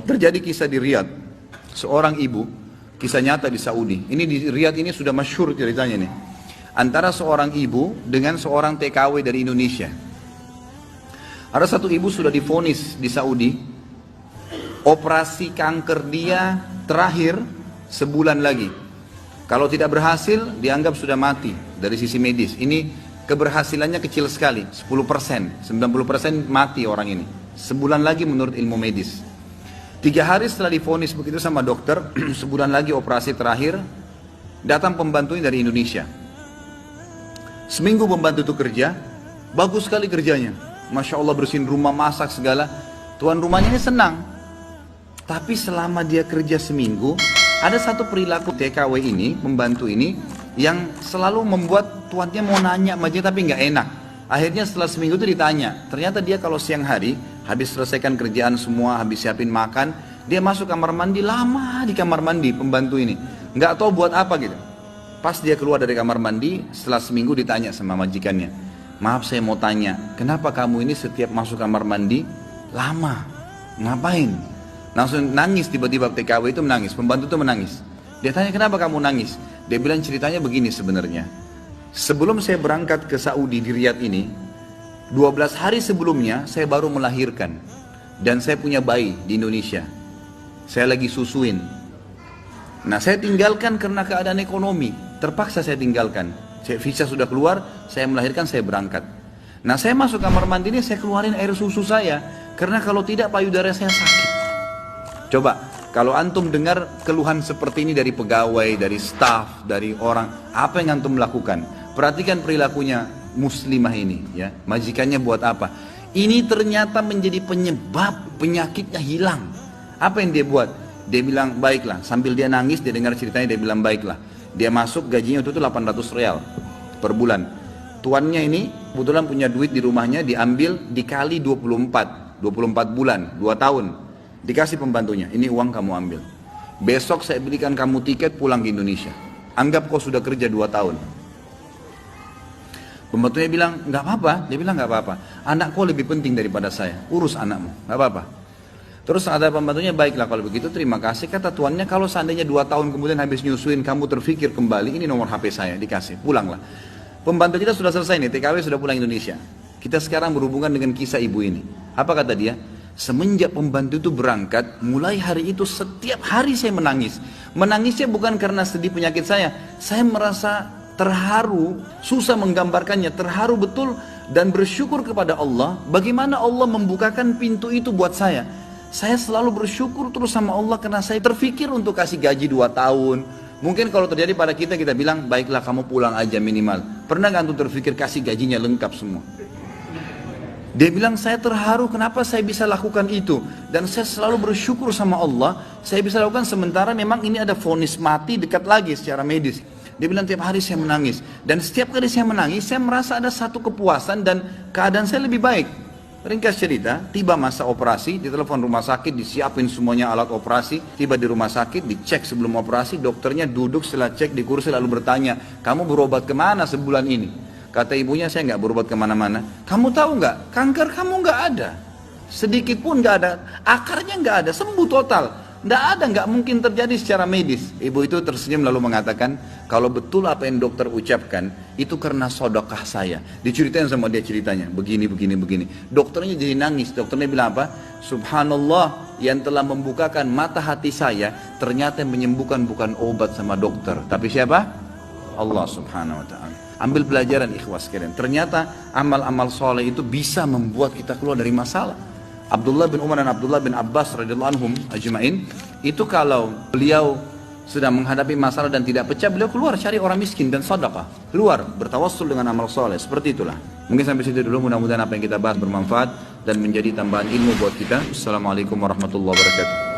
Terjadi kisah di Riyadh, seorang ibu, kisah nyata di Saudi. Ini di Riyadh ini sudah masyhur ceritanya nih. Antara seorang ibu dengan seorang TKW dari Indonesia. Ada satu ibu sudah divonis di Saudi, operasi kanker dia terakhir sebulan lagi. Kalau tidak berhasil, dianggap sudah mati dari sisi medis. Ini keberhasilannya kecil sekali, 10%, 90% mati orang ini. Sebulan lagi menurut ilmu medis. 3 hari setelah divonis begitu sama dokter, sebulan lagi operasi terakhir, datang pembantunya dari Indonesia. Seminggu pembantu itu kerja, bagus sekali kerjanya. Masya Allah bersihin rumah, masak segala. Tuan rumahnya ini senang. Tapi selama dia kerja seminggu, ada satu perilaku TKW ini, pembantu ini, yang selalu membuat tuannya mau nanya sama dia tapi nggak enak. Akhirnya setelah seminggu itu ditanya, ternyata dia kalau siang hari, habis selesaikan kerjaan semua, habis siapin makan, dia masuk kamar mandi, lama di kamar mandi pembantu ini. Nggak tahu buat apa gitu. Pas dia keluar dari kamar mandi, setelah seminggu ditanya sama majikannya, maaf saya mau tanya, kenapa kamu ini setiap masuk kamar mandi, lama, ngapain? Langsung nangis tiba-tiba TKW itu menangis, pembantu itu menangis. Dia tanya kenapa kamu nangis? Dia bilang ceritanya begini sebenarnya. Sebelum saya berangkat ke Saudi di Riyadh ini, 12 hari sebelumnya saya baru melahirkan. Dan saya punya bayi di Indonesia. Saya lagi susuin. Nah saya tinggalkan karena keadaan ekonomi. Terpaksa saya tinggalkan. Visa sudah keluar, saya melahirkan, saya berangkat. Nah saya masuk kamar mandi ini, saya keluarin air susu saya. Karena kalau tidak payudara saya sakit. Coba, kalau antum dengar keluhan seperti ini dari pegawai, dari staf, dari orang, apa yang antum lakukan? Perhatikan perilakunya muslimah ini, ya. Majikannya buat apa? Ini ternyata menjadi penyebab penyakitnya hilang. Apa yang dia buat? Dia bilang, baiklah. Sambil dia nangis, dia dengar ceritanya, dia bilang, baiklah. Dia masuk, gajinya itu 800 real per bulan. Tuannya ini kebetulan punya duit di rumahnya, diambil dikali 24 bulan, 2 tahun. Dikasih pembantunya, ini uang kamu ambil. Besok saya belikan kamu tiket pulang ke Indonesia. Anggap kau sudah kerja 2 tahun. Pembantunya bilang, nggak apa-apa. Dia bilang, nggak apa-apa. Anak kau lebih penting daripada saya. Urus anakmu, nggak apa-apa. Terus ada pembantunya, baiklah kalau begitu terima kasih. Kata tuannya, kalau seandainya 2 tahun kemudian habis nyusuin kamu terfikir kembali, ini nomor HP saya, dikasih, pulanglah. Pembantu kita sudah selesai nih, TKW sudah pulang Indonesia. Kita sekarang berhubungan dengan kisah ibu ini. Apa kata dia? Semenjak pembantu itu berangkat, mulai hari itu setiap hari saya menangis. Menangisnya bukan karena sedih penyakit saya merasa terharu, susah menggambarkannya, terharu betul dan bersyukur kepada Allah. Bagaimana Allah membukakan pintu itu buat saya. Saya selalu bersyukur terus sama Allah karena saya terfikir untuk kasih gaji 2 tahun. Mungkin kalau terjadi pada kita, kita bilang, baiklah kamu pulang aja minimal. Pernah gak antum terfikir kasih gajinya lengkap semua? Dia bilang, saya terharu kenapa saya bisa lakukan itu. Dan saya selalu bersyukur sama Allah, saya bisa lakukan sementara memang ini ada vonis mati dekat lagi secara medis. Dia bilang, tiap hari saya menangis. Dan setiap kali saya menangis, saya merasa ada satu kepuasan dan keadaan saya lebih baik. Ringkas cerita, tiba masa operasi, ditelepon rumah sakit, disiapin semuanya alat operasi. Tiba di rumah sakit, dicek sebelum operasi, dokternya duduk setelah cek di kursi lalu bertanya, kamu berobat kemana sebulan ini? Kata ibunya, saya nggak berobat kemana-mana. Kamu tahu nggak, kanker kamu nggak ada, sedikit pun nggak ada, akarnya nggak ada, sembuh total, nggak ada, nggak mungkin terjadi secara medis. Ibu itu tersenyum lalu mengatakan, kalau betul apa yang dokter ucapkan, itu karena sedekah saya. Diceritain sama dia ceritanya, begini. Dokternya jadi nangis. Dokternya bilang apa? Subhanallah, yang telah membukakan mata hati saya, ternyata yang menyembuhkan bukan obat sama dokter, tapi siapa? Allah Subhanahu Wa Taala. Ambil pelajaran ikhwas sekalian. Ternyata amal-amal soleh itu bisa membuat kita keluar dari masalah. Abdullah bin Umar dan Abdullah bin Abbas radhiyallahu anhum ajma'in, itu kalau beliau sedang menghadapi masalah dan tidak pecah, beliau keluar cari orang miskin dan sedekah. Keluar bertawassul dengan amal soleh. Seperti itulah. Mungkin sampai situ dulu, mudah-mudahan apa yang kita bahas bermanfaat dan menjadi tambahan ilmu buat kita. Assalamualaikum warahmatullahi wabarakatuh.